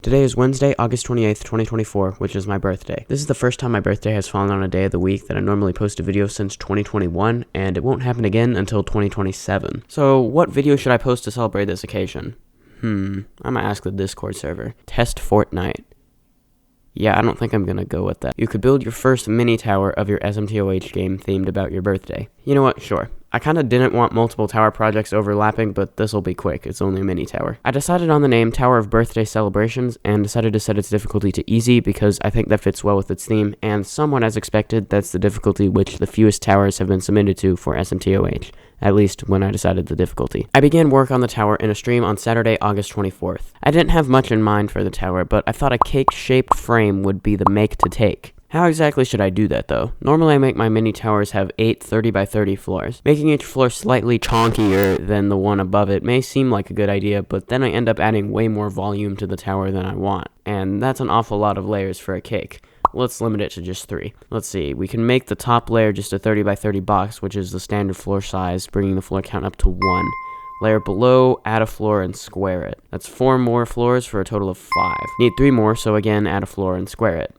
Today is Wednesday, August 28th, 2024, which is my birthday. This is the first time my birthday has fallen on a day of the week that I normally post a video since 2021, and it won't happen again until 2027. So, what video should I post to celebrate this occasion? I'm gonna ask the Discord server. Test Fortnite. Yeah, I don't think I'm gonna go with that. You could build your first mini tower of your SMToH game themed about your birthday. You know what? Sure. I kinda didn't want multiple tower projects overlapping, but this'll be quick. It's only a mini tower. I decided on the name Tower of Birthday Celebrations and decided to set its difficulty to easy because I think that fits well with its theme, and somewhat as expected, that's the difficulty which the fewest towers have been submitted to for SMToH. At least when I decided the difficulty. I began work on the tower in a stream on Saturday, August 24th. I didn't have much in mind for the tower, but I thought a cake-shaped frame would be the make to take. How exactly should I do that, though? Normally I make my mini towers have 8 30 by 30 floors. Making each floor slightly chonkier than the one above it may seem like a good idea, but then I end up adding way more volume to the tower than I want. And that's an awful lot of layers for a cake. Let's limit it to just 3. Let's see, we can make the top layer just a 30 by 30 box, which is the standard floor size, bringing the floor count up to 1. Layer below, add a floor and square it. That's 4 more floors for a total of 5. Need 3 more, so again, add a floor and square it.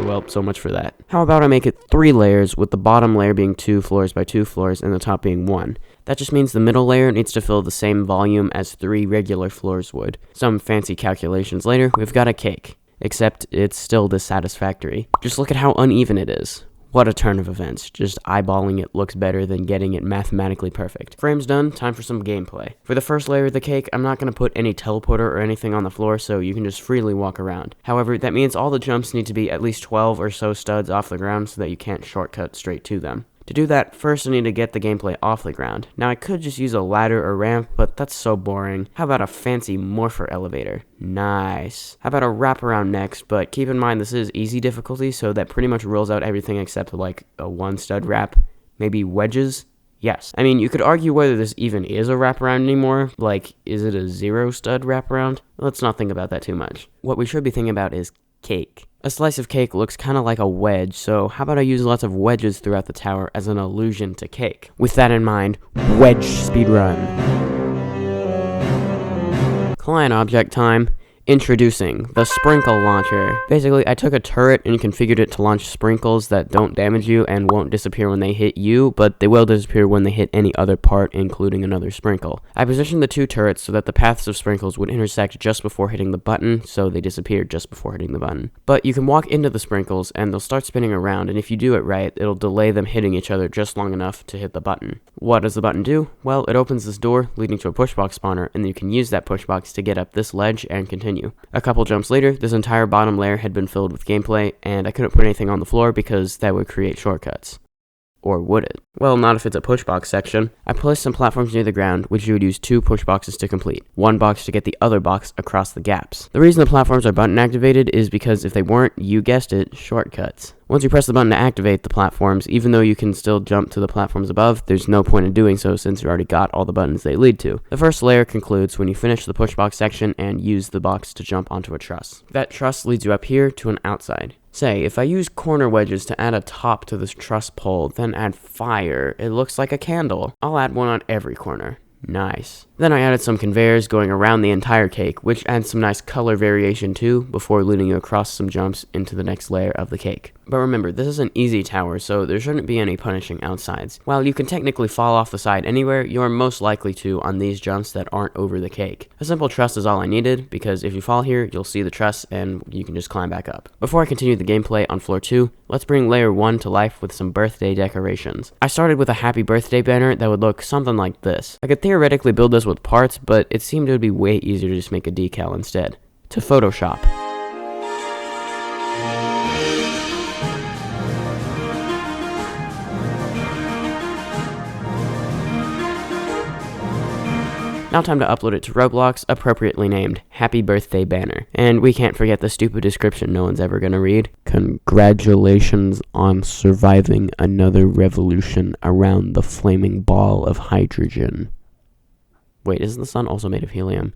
Well, so much for that. How about I make it 3 layers, with the bottom layer being 2 floors by 2 floors and the top being 1. That just means the middle layer needs to fill the same volume as 3 regular floors would. Some fancy calculations later, we've got a cake. Except it's still dissatisfactory. Just look at how uneven it is. What a turn of events. Just eyeballing it looks better than getting it mathematically perfect. Frame's done, time for some gameplay. For the first layer of the cake, I'm not going to put any teleporter or anything on the floor so you can just freely walk around. However, that means all the jumps need to be at least 12 or so studs off the ground so that you can't shortcut straight to them. To do that, first I need to get the gameplay off the ground. Now I could just use a ladder or ramp, but that's so boring. How about a fancy morpher elevator? Nice. How about a wraparound next, but keep in mind this is easy difficulty, so that pretty much rules out everything except like a 1 stud wrap. Maybe wedges? Yes. I mean, you could argue whether this even is a wraparound anymore. Like, is it a 0 stud wraparound? Let's not think about that too much. What we should be thinking about is cake. A slice of cake looks kind of like a wedge, so how about I use lots of wedges throughout the tower as an allusion to cake? With that in mind, wedge speedrun. Client object time. Introducing the sprinkle launcher. Basically, I took a turret and configured it to launch sprinkles that don't damage you and won't disappear when they hit you, but they will disappear when they hit any other part, including another sprinkle. I positioned the 2 turrets so that the paths of sprinkles would intersect just before hitting the button, so they disappear just before hitting the button. But you can walk into the sprinkles and they'll start spinning around, and if you do it right, it'll delay them hitting each other just long enough to hit the button. What does the button do? Well, it opens this door leading to a pushbox spawner, and you can use that pushbox to get up this ledge and continue. A couple jumps later, this entire bottom layer had been filled with gameplay, and I couldn't put anything on the floor because that would create shortcuts. Or would it? Well, not if it's a pushbox section. I placed some platforms near the ground, which you would use 2 pushboxes to complete. 1 box to get the other box across the gaps. The reason the platforms are button activated is because if they weren't, you guessed it, shortcuts. Once you press the button to activate the platforms, even though you can still jump to the platforms above, there's no point in doing so since you already got all the buttons they lead to. The first layer concludes when you finish the pushbox section and use the box to jump onto a truss. That truss leads you up here to an outside. Say, if I use corner wedges to add a top to this truss pole, then add fire, it looks like a candle. I'll add one on every corner. Nice. Then I added some conveyors going around the entire cake, which adds some nice color variation too, before leading you across some jumps into the next layer of the cake. But remember, this is an easy tower, so there shouldn't be any punishing outsides. While you can technically fall off the side anywhere, you're most likely to on these jumps that aren't over the cake. A simple truss is all I needed, because if you fall here, you'll see the truss and you can just climb back up. Before I continue the gameplay on floor 2, let's bring layer 1 to life with some birthday decorations. I started with a happy birthday banner that would look something like this. I could theoretically build this with parts, but it seemed it would be way easier to just make a decal instead. To Photoshop. Now time to upload it to Roblox, appropriately named Happy Birthday Banner. And we can't forget the stupid description no one's ever gonna read. Congratulations on surviving another revolution around the flaming ball of hydrogen. Wait, isn't the sun also made of helium?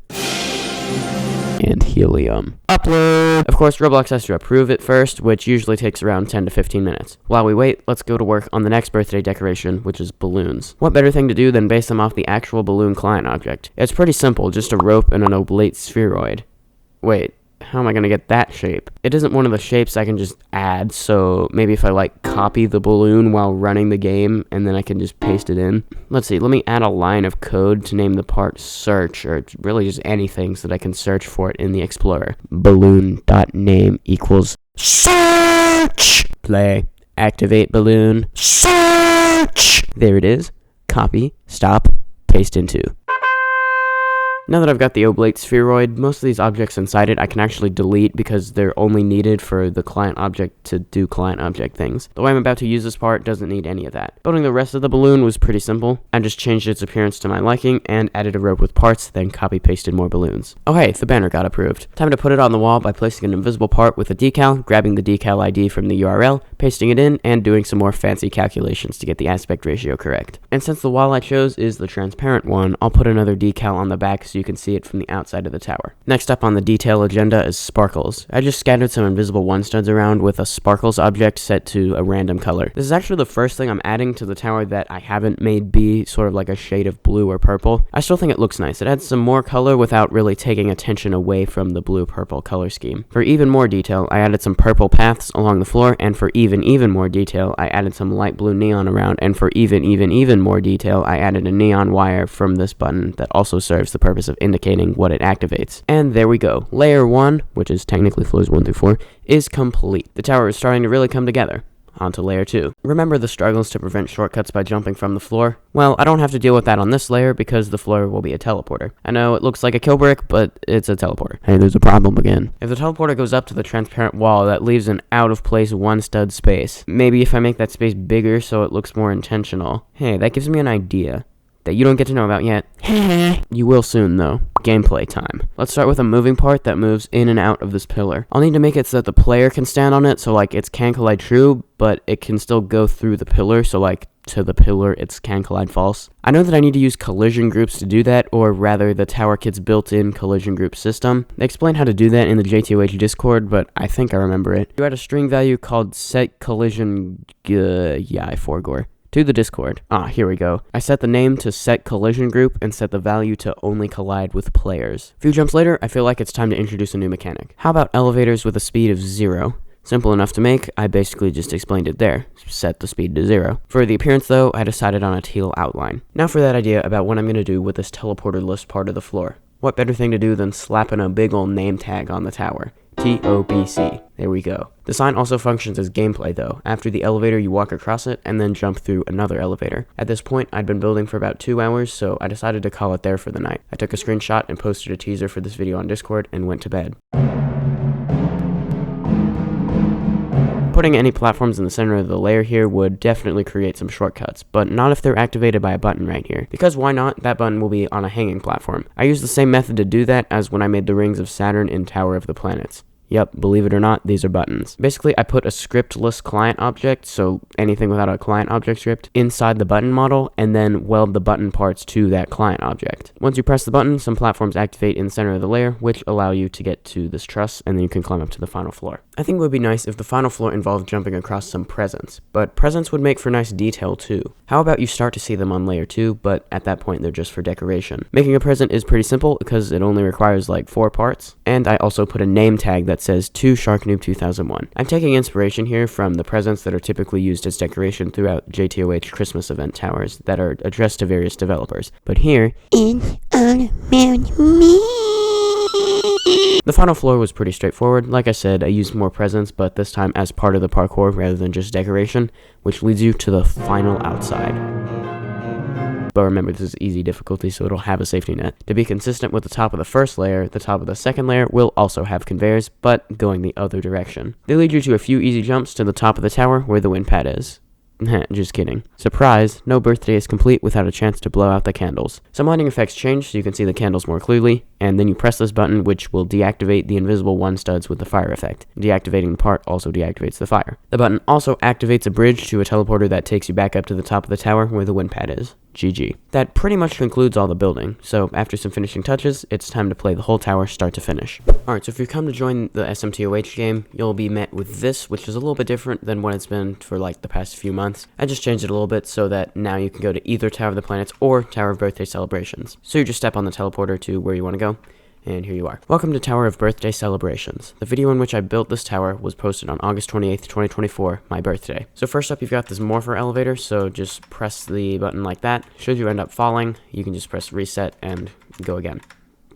And helium. Upload! Of course, Roblox has to approve it first, which usually takes around 10 to 15 minutes. While we wait, let's go to work on the next birthday decoration, which is balloons. What better thing to do than base them off the actual balloon client object? It's pretty simple, just a rope and an oblate spheroid. Wait, how am I going to get that shape? It isn't one of the shapes I can just add, so maybe if I like copy the balloon while running the game and then I can just paste it in. Let's see, let me add a line of code to name the part search, or really just anything so that I can search for it in the Explorer. Balloon.name equals search. Play. Activate balloon. Search. There it is. Copy, stop, paste into. Now that I've got the oblate spheroid, most of these objects inside it I can actually delete because they're only needed for the client object to do client object things. The way I'm about to use this part doesn't need any of that. Building the rest of the balloon was pretty simple. I just changed its appearance to my liking and added a rope with parts, then copy pasted more balloons. Oh hey, the banner got approved. Time to put it on the wall by placing an invisible part with a decal, grabbing the decal ID from the URL, pasting it in, and doing some more fancy calculations to get the aspect ratio correct. And since the wall I chose is the transparent one, I'll put another decal on the back so you can see it from the outside of the tower. Next up on the detail agenda is sparkles. I just scattered some invisible one studs around with a sparkles object set to a random color. This is actually the first thing I'm adding to the tower that I haven't made be sort of like a shade of blue or purple. I still think it looks nice. It adds some more color without really taking attention away from the blue-purple color scheme. For even more detail, I added some purple paths along the floor, and for even more detail, I added some light blue neon around, and for even more detail, I added a neon wire from this button that also serves the purpose of indicating what it activates. And there we go. Layer 1, which is technically floors 1 through 4, is complete. The tower is starting to really come together. On to layer 2. Remember the struggles to prevent shortcuts by jumping from the floor? Well, I don't have to deal with that on this layer because the floor will be a teleporter. I know it looks like a kill brick, but it's a teleporter. Hey, there's a problem again. If the teleporter goes up to the transparent wall, that leaves an out-of-place one stud space. Maybe if I make that space bigger so it looks more intentional. Hey, that gives me an idea that you don't get to know about yet. You will soon, though. Gameplay time. Let's start with a moving part that moves in and out of this pillar. I'll need to make it so that the player can stand on it, so like it's can collide true, but it can still go through the pillar, so like to the pillar it's can collide false. I know that I need to use collision groups to do that, or rather the tower kit's built-in collision group system. They explain how to do that in the SMToH Discord, but I think I remember it. You add a string value called set collision I forgore. To the Discord. Here we go. I set the name to set collision group and set the value to only collide with players. A few jumps later, I feel like it's time to introduce a new mechanic. How about elevators with a speed of 0? Simple enough to make, I basically just explained it there. Set the speed to 0. For the appearance though, I decided on a teal outline. Now for that idea about what I'm going to do with this teleporter-less part of the floor. What better thing to do than slapping a big ol' name tag on the tower? TOBC. There we go. The sign also functions as gameplay though. After the elevator, you walk across it and then jump through another elevator. At this point, I'd been building for about 2 hours, so I decided to call it there for the night. I took a screenshot and posted a teaser for this video on Discord and went to bed. Putting any platforms in the center of the layer here would definitely create some shortcuts, but not if they're activated by a button right here. Because why not? That button will be on a hanging platform. I used the same method to do that as when I made the rings of Saturn in Tower of the Planets. Yep, believe it or not, these are buttons. Basically, I put a scriptless client object, so anything without a client object script, inside the button model, and then weld the button parts to that client object. Once you press the button, some platforms activate in the center of the layer, which allow you to get to this truss, and then you can climb up to the final floor. I think it would be nice if the final floor involved jumping across some presents, but presents would make for nice detail too. How about you start to see them on layer 2, but at that point they're just for decoration. Making a present is pretty simple because it only requires like 4 parts, and I also put a name tag that says to SharkNoob 2001. I'm taking inspiration here from the presents that are typically used as decoration throughout SMToH Christmas event towers that are addressed to various developers. But here, it's all about me. The final floor was pretty straightforward. Like I said, I used more presents, but this time as part of the parkour rather than just decoration, which leads you to the final outside. But remember, this is easy difficulty, so it'll have a safety net. To be consistent with the top of the first layer, the top of the second layer will also have conveyors, but going the other direction. They lead you to a few easy jumps to the top of the tower where the wind pad is. Just kidding. Surprise, no birthday is complete without a chance to blow out the candles. Some lighting effects change so you can see the candles more clearly, and then you press this button which will deactivate the invisible one studs with the fire effect. Deactivating the part also deactivates the fire. The button also activates a bridge to a teleporter that takes you back up to the top of the tower where the wind pad is. GG. That pretty much concludes all the building, so after some finishing touches, it's time to play the whole tower start to finish. Alright, so if you come to join the SMToH game, you'll be met with this, which is a little bit different than what it's been for like the past few months. I just changed it a little bit so that now you can go to either Tower of the Planets or Tower of Birthday Celebrations. So you just step on the teleporter to where you want to go, And here you are. Welcome to Tower of Birthday Celebrations. The video in which I built this tower was posted on August 28th, 2024, my birthday. So first up, you've got this morpher elevator, so just press the button like that. Should you end up falling, you can just press reset and go again.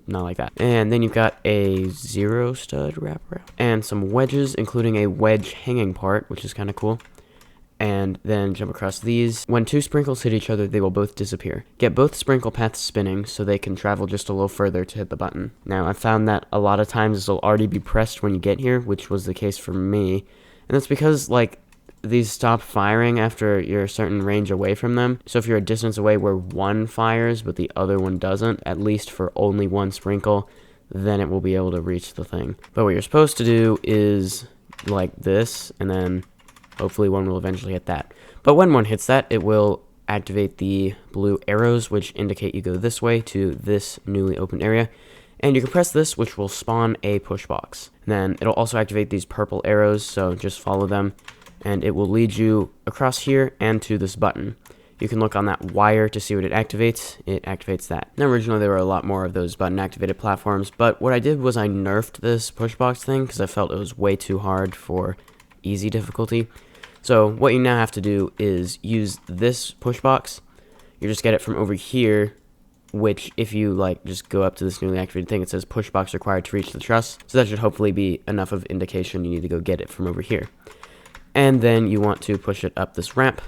Not like that. And then you've got a 0 stud wrapper and some wedges, including a wedge hanging part, which is kind of cool. And then jump across these. When two sprinkles hit each other, they will both disappear. Get both sprinkle paths spinning so they can travel just a little further to hit the button. Now, I found that a lot of times this will already be pressed when you get here, which was the case for me. And that's because, like, these stop firing after you're a certain range away from them. So if you're a distance away where one fires but the other one doesn't, at least for only one sprinkle, then it will be able to reach the thing. But what you're supposed to do is like this, and then hopefully one will eventually hit that. But when one hits that, it will activate the blue arrows, which indicate you go this way to this newly opened area. And you can press this, which will spawn a push box. And then it'll also activate these purple arrows, so just follow them. And it will lead you across here and to this button. You can look on that wire to see what it activates. It activates that. Now, originally there were a lot more of those button activated platforms, but what I did was I nerfed this push box thing because I felt it was way too hard for easy difficulty. So what you now have to do is use this push box. You just get it from over here, which if you like just go up to this newly activated thing, it says push box required to reach the truss. So that should hopefully be enough of indication you need to go get it from over here. And then you want to push it up this ramp.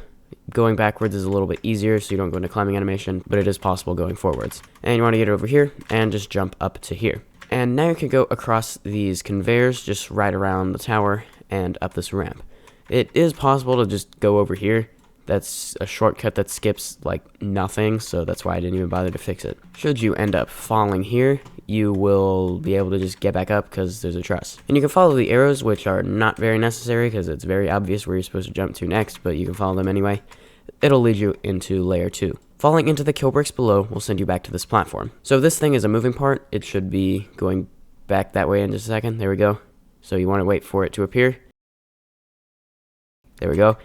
Going backwards is a little bit easier, so you don't go into climbing animation, but it is possible going forwards. And you want to get it over here and just jump up to here. And now you can go across these conveyors, just right around the tower and up this ramp. It is possible to just go over here. That's a shortcut that skips like nothing, so that's why I didn't even bother to fix it. Should you end up falling here, you will be able to just get back up because there's a truss. And you can follow the arrows, which are not very necessary because it's very obvious where you're supposed to jump to next, but you can follow them anyway. It'll lead you into layer 2. Falling into the kill bricks below will send you back to this platform. So this thing is a moving part. It should be going back that way in just a second. There we go. So you want to wait for it to appear. There we go.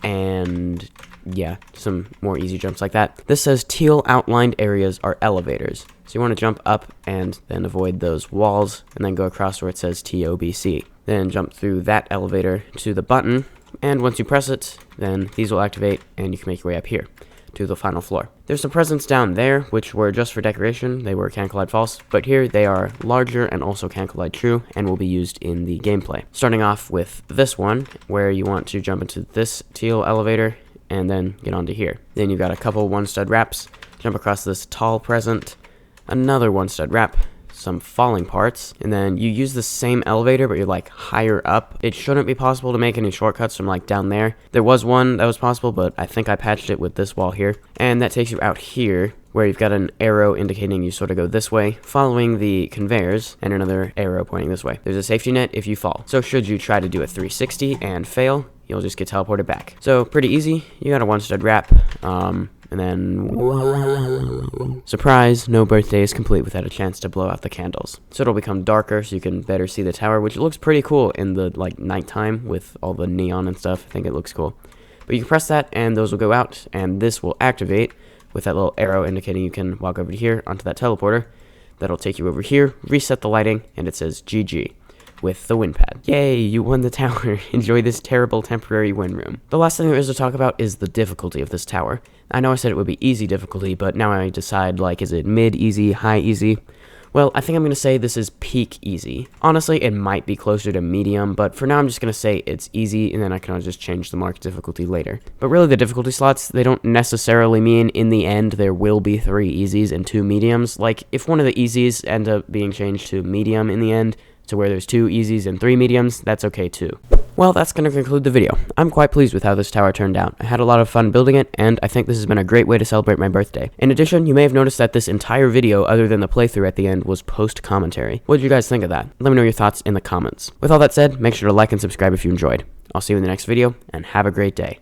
And yeah, some more easy jumps like that. This says teal outlined areas are elevators. So you want to jump up and then avoid those walls and then go across where it says TOBC. Then jump through that elevator to the button. And once you press it, then these will activate and you can make your way up here to the final floor. There's some presents down there, which were just for decoration. They were can collide false, but here they are larger and also can collide true and will be used in the gameplay. Starting off with this one, where you want to jump into this teal elevator and then get onto here. Then you've got a couple one stud wraps, jump across this tall present, another one stud wrap, some falling parts, and then you use the same elevator but you're like higher up. It shouldn't be possible to make any shortcuts from like down there. There was one that was possible, but I think I patched it with this wall here, and that takes you out here where you've got an arrow indicating you sort of go this way, following the conveyors, and another arrow pointing this way. There's a safety net if you fall. So should you try to do a 360 and fail, you'll just get teleported back. So pretty easy. You got a one stud wrap, and then surprise, no birthday is complete without a chance to blow out the candles. So it'll become darker so you can better see the tower, which looks pretty cool in the like nighttime with all the neon and stuff. I think it looks cool. But you can press that and those will go out, and this will activate with that little arrow indicating you can walk over to here onto that teleporter. That'll take you over here, reset the lighting, and it says GG with the wind pad. Yay, you won the tower. Enjoy this terrible temporary wind room. The last thing there is to talk about is the difficulty of this tower. I know I said it would be easy difficulty, but now I decide, like, is it mid easy, high easy? Well, I think I'm going to say this is peak easy. Honestly, it might be closer to medium, but for now I'm just going to say it's easy, and then I can always just change the marked difficulty later. But really, the difficulty slots, they don't necessarily mean in the end there will be 3 easies and 2 mediums. Like, if one of the easies end up being changed to medium in the end, to where there's 2 easies and 3 mediums, that's okay too. Well, that's going to conclude the video. I'm quite pleased with how this tower turned out. I had a lot of fun building it, and I think this has been a great way to celebrate my birthday. In addition, you may have noticed that this entire video, other than the playthrough at the end, was post-commentary. What did you guys think of that? Let me know your thoughts in the comments. With all that said, make sure to like and subscribe if you enjoyed. I'll see you in the next video, and have a great day.